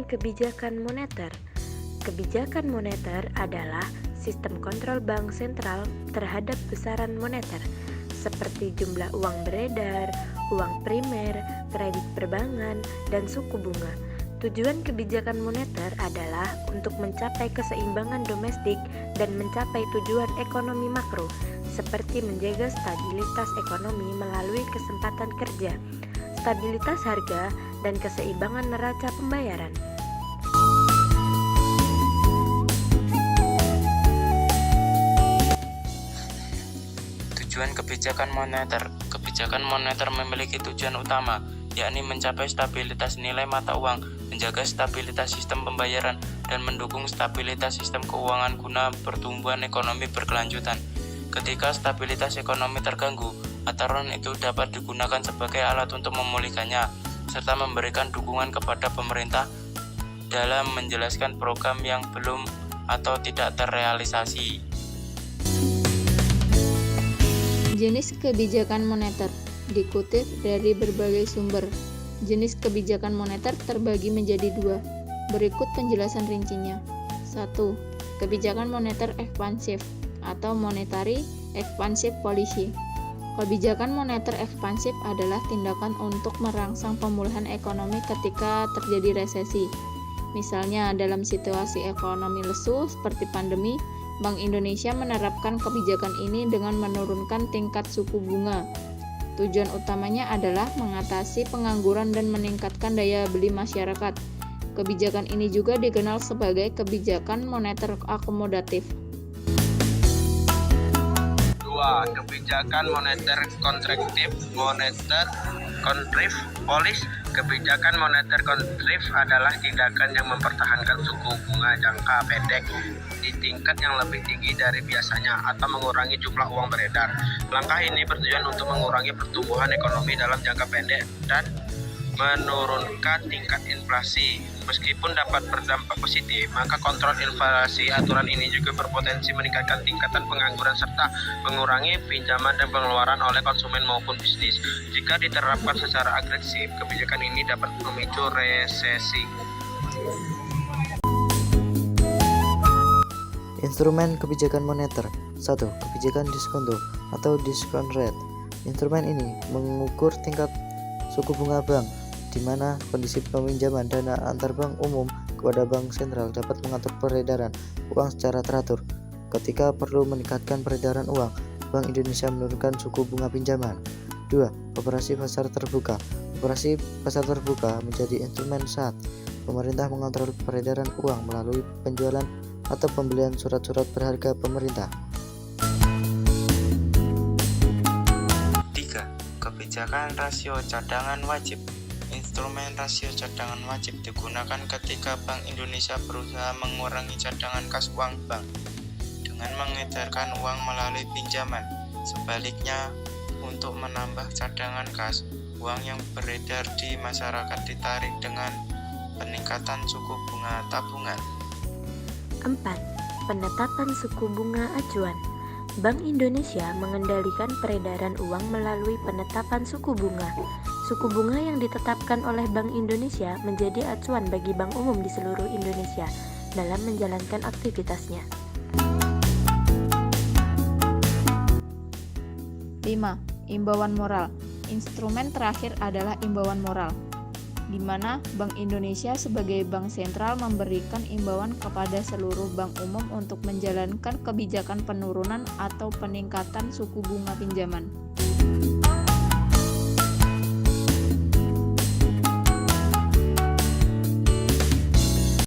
kebijakan moneter. Kebijakan moneter adalah sistem kontrol bank sentral terhadap besaran moneter, seperti jumlah uang beredar, uang primer, kredit perbankan, dan suku bunga. Tujuan kebijakan moneter adalah untuk mencapai keseimbangan domestik dan mencapai tujuan ekonomi makro, seperti menjaga stabilitas ekonomi melalui kesempatan kerja, stabilitas harga, dan keseimbangan neraca pembayaran. Tujuan kebijakan moneter. Kebijakan moneter memiliki tujuan utama, yakni mencapai stabilitas nilai mata uang, menjaga stabilitas sistem pembayaran, dan mendukung stabilitas sistem keuangan guna pertumbuhan ekonomi berkelanjutan. Ketika stabilitas ekonomi terganggu, aturan itu dapat digunakan sebagai alat untuk memulihkannya, serta memberikan dukungan kepada pemerintah dalam menjelaskan program yang belum atau tidak terrealisasi. Jenis kebijakan moneter dikutip dari berbagai sumber. Jenis kebijakan moneter terbagi menjadi dua. Berikut penjelasan rincinya. 1. Kebijakan moneter ekspansif atau monetary expansive policy. Kebijakan moneter ekspansif adalah tindakan untuk merangsang pemulihan ekonomi ketika terjadi resesi. Misalnya dalam situasi ekonomi lesu seperti pandemi, Bank Indonesia menerapkan kebijakan ini dengan menurunkan tingkat suku bunga. Tujuan utamanya adalah mengatasi pengangguran dan meningkatkan daya beli masyarakat. Kebijakan ini juga dikenal sebagai kebijakan moneter akomodatif. 2. Kebijakan moneter kontraktif, moneter kontrif policy. Kebijakan moneter kontrif adalah tindakan yang mempertahankan suku bunga jangka pendek di tingkat yang lebih tinggi dari biasanya atau mengurangi jumlah uang beredar. Langkah ini bertujuan untuk mengurangi pertumbuhan ekonomi dalam jangka pendek dan menurunkan tingkat inflasi. Meskipun dapat berdampak positif, maka kontrol inflasi aturan ini juga berpotensi meningkatkan tingkatan pengangguran serta mengurangi pinjaman dan pengeluaran oleh konsumen maupun bisnis. Jika diterapkan secara agresif, kebijakan ini dapat memicu resesi. Instrumen kebijakan moneter. 1. Kebijakan diskonto atau discount rate. Instrumen ini mengukur tingkat suku bunga bank, di mana kondisi peminjaman dana antar bank umum kepada bank sentral dapat mengatur peredaran uang secara teratur. Ketika perlu meningkatkan peredaran uang, Bank Indonesia menurunkan suku bunga pinjaman. 2. Operasi pasar terbuka. Operasi pasar terbuka menjadi instrumen saat pemerintah mengontrol peredaran uang melalui penjualan atau pembelian surat-surat berharga pemerintah. 3. Kebijakan rasio cadangan wajib. Instrumen rasio cadangan wajib digunakan ketika Bank Indonesia berusaha mengurangi cadangan kas uang bank dengan mengedarkan uang melalui pinjaman. Sebaliknya, untuk menambah cadangan kas, uang yang beredar di masyarakat ditarik dengan peningkatan suku bunga tabungan. 4. Penetapan suku bunga acuan. Bank Indonesia mengendalikan peredaran uang melalui penetapan suku bunga. Suku bunga yang ditetapkan oleh Bank Indonesia menjadi acuan bagi bank umum di seluruh Indonesia dalam menjalankan aktivitasnya. 5. Imbauan moral. Instrumen terakhir adalah imbauan moral, di mana Bank Indonesia sebagai bank sentral memberikan imbauan kepada seluruh bank umum untuk menjalankan kebijakan penurunan atau peningkatan suku bunga pinjaman.